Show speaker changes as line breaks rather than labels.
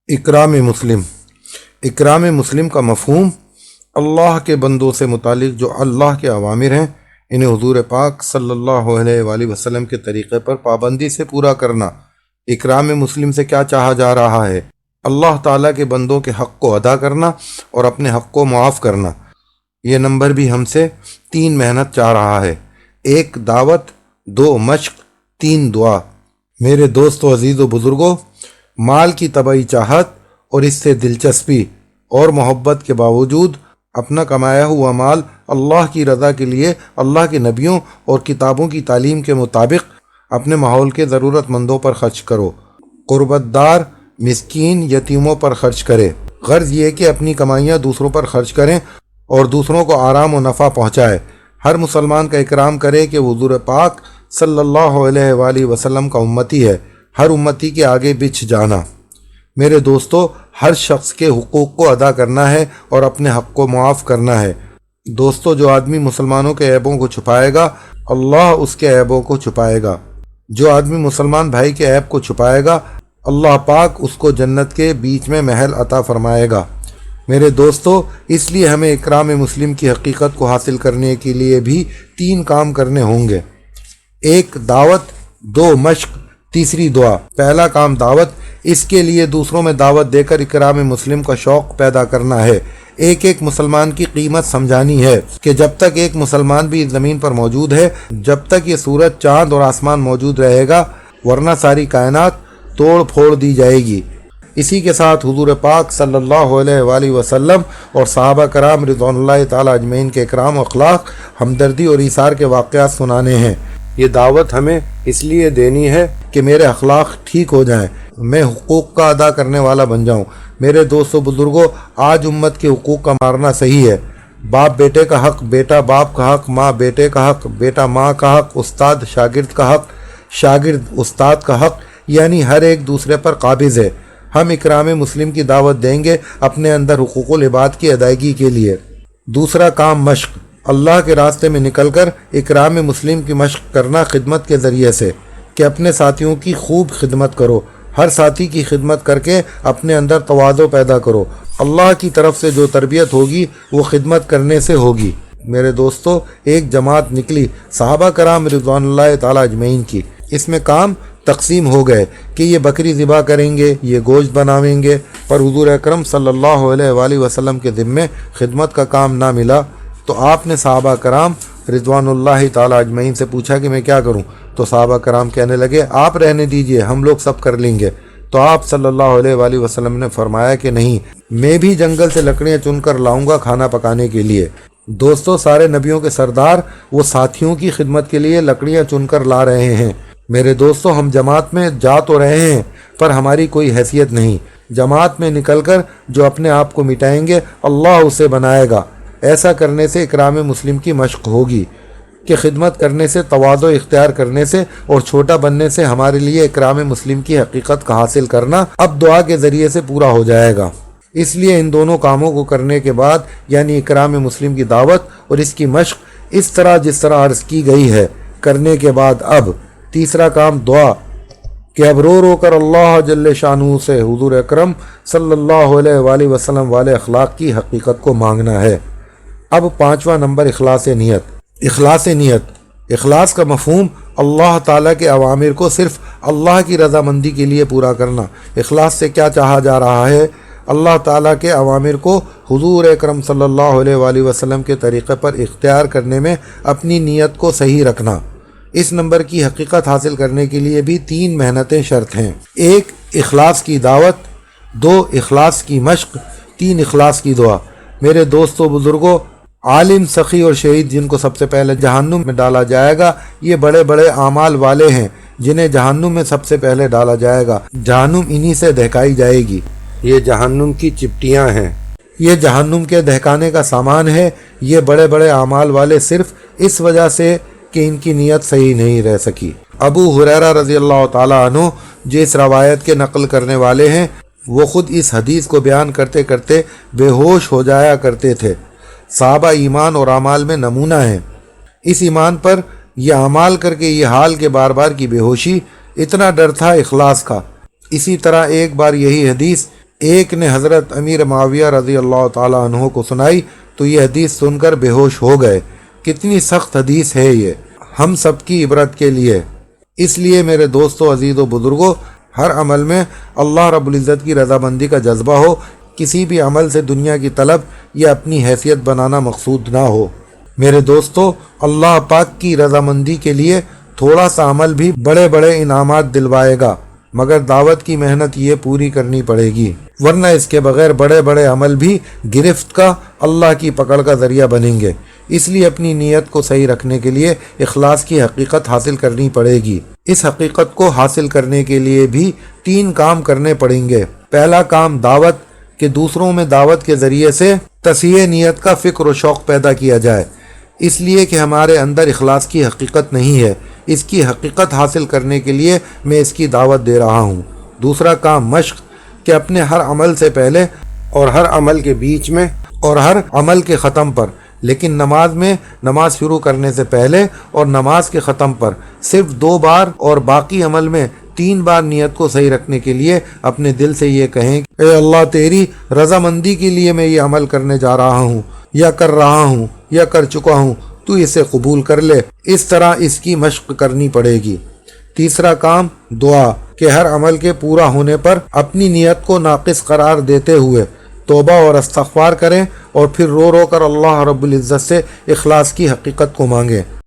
اکرام مسلم کا مفہوم اللہ کے بندوں سے متعلق جو اللہ کے اوامر ہیں انہیں حضور پاک صلی اللہ علیہ وآلہ وسلم کے طریقے پر پابندی سے پورا کرنا۔ اکرام مسلم سے کیا چاہا جا رہا ہے؟ اللہ تعالیٰ کے بندوں کے حق کو ادا کرنا اور اپنے حق کو معاف کرنا۔ یہ نمبر بھی ہم سے 3 محنت چاہ رہا ہے: 1 دعوت، 2 مشق، 3 دعا۔ میرے دوستو، عزیز و بزرگوں، مال کی طبعی چاہت اور اس سے دلچسپی اور محبت کے باوجود اپنا کمایا ہوا مال اللہ کی رضا کے لیے اللہ کے نبیوں اور کتابوں کی تعلیم کے مطابق اپنے ماحول کے ضرورت مندوں پر خرچ کرو، قربت دار، مسکین، یتیموں پر خرچ کرے۔ غرض یہ کہ اپنی کمائیاں دوسروں پر خرچ کریں اور دوسروں کو آرام و نفع پہنچائے۔ ہر مسلمان کا اکرام کرے کہ حضور پاک صلی اللہ علیہ وآلہ وسلم کا امتی ہے، ہر امتی کے آگے بچھ جانا۔ میرے دوستو، ہر شخص کے حقوق کو ادا کرنا ہے اور اپنے حق کو معاف کرنا ہے۔ دوستو، جو آدمی مسلمانوں کے عیبوں کو چھپائے گا اللہ اس کے عیبوں کو چھپائے گا۔ جو آدمی مسلمان بھائی کے عیب کو چھپائے گا اللہ پاک اس کو جنت کے بیچ میں محل عطا فرمائے گا۔ میرے دوستو، اس لیے ہمیں اکرام مسلم کی حقیقت کو حاصل کرنے کے لیے بھی 3 کام کرنے ہوں گے: 1 دعوت، 2 مشق، 3 دعا۔ پہلا کام دعوت، اس کے لیے دوسروں میں دعوت دے کر اکرام مسلم کا شوق پیدا کرنا ہے۔ ایک مسلمان کی قیمت سمجھانی ہے کہ جب تک ایک مسلمان بھی اس زمین پر موجود ہے، جب تک یہ سورج، چاند اور آسمان موجود رہے گا، ورنہ ساری کائنات توڑ پھوڑ دی جائے گی۔ اسی کے ساتھ حضور پاک صلی اللہ علیہ وآلہ وسلم اور صحابہ کرام رضوان اللہ تعالی اجمعین کے اکرام و اخلاق، ہمدردی اور ایثار کے واقعات سنانے ہیں۔ یہ دعوت ہمیں اس لیے دینی ہے کہ میرے اخلاق ٹھیک ہو جائیں، میں حقوق کا ادا کرنے والا بن جاؤں۔ میرے دوستو بزرگوں، آج امت کے حقوق کا مارنا صحیح ہے۔ باپ بیٹے کا حق، بیٹا باپ کا حق، ماں بیٹے کا حق، بیٹا ماں کا حق، استاد شاگرد کا حق، شاگرد استاد کا حق، یعنی ہر ایک دوسرے پر قابض ہے۔ ہم اکرام مسلم کی دعوت دیں گے اپنے اندر حقوق العباد کی ادائیگی کے لیے۔ دوسرا کام مشق، اللہ کے راستے میں نکل کر اکرام مسلم کی مشق کرنا خدمت کے ذریعے سے، کہ اپنے ساتھیوں کی خوب خدمت کرو۔ ہر ساتھی کی خدمت کر کے اپنے اندر تواضع پیدا کرو۔ اللہ کی طرف سے جو تربیت ہوگی وہ خدمت کرنے سے ہوگی۔ میرے دوستو، ایک جماعت نکلی صحابہ کرام رضوان اللہ تعالی اجمعین کی۔ اس میں کام تقسیم ہو گئے کہ یہ بکری ذبح کریں گے، یہ گوشت بناویں گے، پر حضور اکرم صلی اللہ علیہ وآلہ وسلم کے ذمے خدمت کا کام نہ ملا۔ تو آپ نے صحابہ کرام رضوان اللہ تعالی اجمعین سے پوچھا کہ میں کیا کروں؟ تو صحابہ کرام کہنے لگے آپ رہنے دیجئے، ہم لوگ سب کر لیں گے۔ تو آپ صلی اللہ علیہ وآلہ وسلم نے فرمایا کہ نہیں، میں بھی جنگل سے لکڑیاں چن کر لاؤں گا کھانا پکانے کے لیے۔ دوستو، سارے نبیوں کے سردار وہ ساتھیوں کی خدمت کے لیے لکڑیاں چن کر لا رہے ہیں۔ میرے دوستو، ہم جماعت میں جا تو رہے ہیں پر ہماری کوئی حیثیت نہیں۔ جماعت میں نکل کر جو اپنے آپ کو مٹائیں گے اللہ اسے بنائے گا۔ ایسا کرنے سے اکرام مسلم کی مشق ہوگی کہ خدمت کرنے سے، تواضع اختیار کرنے سے اور چھوٹا بننے سے ہمارے لیے اکرام مسلم کی حقیقت کا حاصل کرنا اب دعا کے ذریعے سے پورا ہو جائے گا۔ اس لیے ان دونوں کاموں کو کرنے کے بعد، یعنی اکرام مسلم کی دعوت اور اس کی مشق اس طرح جس طرح عرض کی گئی ہے کرنے کے بعد، اب تیسرا کام دعا، کہ اب رو رو کر اللہ جل شانہ سے حضور اکرم صلی اللہ علیہ وآلہ وسلم والے اخلاق کی حقیقت کو مانگنا ہے۔ اب 5واں نمبر اخلاص نیت۔ اخلاص کا مفہوم اللہ تعالیٰ کے اوامر کو صرف اللہ کی رضامندی کے لیے پورا کرنا۔ اخلاص سے کیا چاہا جا رہا ہے؟ اللہ تعالیٰ کے اوامر کو حضور اکرم صلی اللہ علیہ وآلہ وسلم کے طریقے پر اختیار کرنے میں اپنی نیت کو صحیح رکھنا۔ اس نمبر کی حقیقت حاصل کرنے کے لیے بھی 3 محنتیں شرط ہیں: 1 اخلاص کی دعوت، 2 اخلاص کی مشق، 3 اخلاص کی دعا۔ میرے دوستو بزرگوں، عالم، سخی اور شہید جن کو سب سے پہلے جہنم میں ڈالا جائے گا، یہ بڑے بڑے اعمال والے ہیں جنہیں جہنم میں سب سے پہلے ڈالا جائے گا۔ جہنم انہی سے دہکائی جائے گی۔ یہ جہنم کی چپٹیاں ہیں، یہ جہنم کے دہکانے کا سامان ہے۔ یہ بڑے بڑے اعمال والے صرف اس وجہ سے کہ ان کی نیت صحیح نہیں رہ سکی۔ ابو ہریرہ رضی اللہ تعالیٰ عنہ جو اس روایت کے نقل کرنے والے ہیں، وہ خود اس حدیث کو بیان کرتے کرتے بے ہوش ہو جایا کرتے تھے۔ صحابہ ایمان اور اعمال میں نمونہ ہیں۔ اس ایمان پر یہ اعمال کر کے یہ حال کے بار بار کی بے ہوشی، اتنا ڈر تھا اخلاص کا۔ اسی طرح ایک بار یہی حدیث ایک نے حضرت امیر معاویہ رضی اللہ تعالیٰ عنہ کو سنائی تو یہ حدیث سن کر بے ہوش ہو گئے۔ کتنی سخت حدیث ہے یہ، ہم سب کی عبرت کے لیے۔ اس لیے میرے دوستو، عزیز و بزرگوں، ہر عمل میں اللہ رب العزت کی رضامندی کا جذبہ ہو۔ کسی بھی عمل سے دنیا کی طلب یا اپنی حیثیت بنانا مقصود نہ ہو۔ میرے دوستو، اللہ پاک کی رضامندی کے لیے تھوڑا سا عمل بھی بڑے بڑے انعامات دلوائے گا، مگر دعوت کی محنت یہ پوری کرنی پڑے گی، ورنہ اس کے بغیر بڑے بڑے عمل بھی گرفت کا، اللہ کی پکڑ کا ذریعہ بنیں گے۔ اس لیے اپنی نیت کو صحیح رکھنے کے لیے اخلاص کی حقیقت حاصل کرنی پڑے گی۔ اس حقیقت کو حاصل کرنے کے لیے بھی 3 کام کرنے پڑیں گے۔ پہلا کام دعوت، کہ دوسروں میں دعوت کے ذریعے سے تصحیح نیت کا فکر و شوق پیدا کیا جائے، اس لیے کہ ہمارے اندر اخلاص کی حقیقت نہیں ہے۔ اس کی حقیقت حاصل کرنے کے لیے میں اس کی دعوت دے رہا ہوں۔ دوسرا کام مشق، کہ اپنے ہر عمل سے پہلے اور ہر عمل کے بیچ میں اور ہر عمل کے ختم پر، لیکن نماز میں نماز شروع کرنے سے پہلے اور نماز کے ختم پر صرف 2 بار اور باقی عمل میں 3 بار نیت کو صحیح رکھنے کے لیے اپنے دل سے یہ کہیں کہ اے اللہ، تیری رضامندی کے لیے میں یہ عمل کرنے جا رہا ہوں یا کر رہا ہوں یا کر چکا ہوں، تو اسے قبول کر لے۔ اس طرح اس کی مشق کرنی پڑے گی۔ تیسرا کام دعا، کہ ہر عمل کے پورا ہونے پر اپنی نیت کو ناقص قرار دیتے ہوئے توبہ اور استغفار کریں اور پھر رو رو کر اللہ رب العزت سے اخلاص کی حقیقت کو مانگیں۔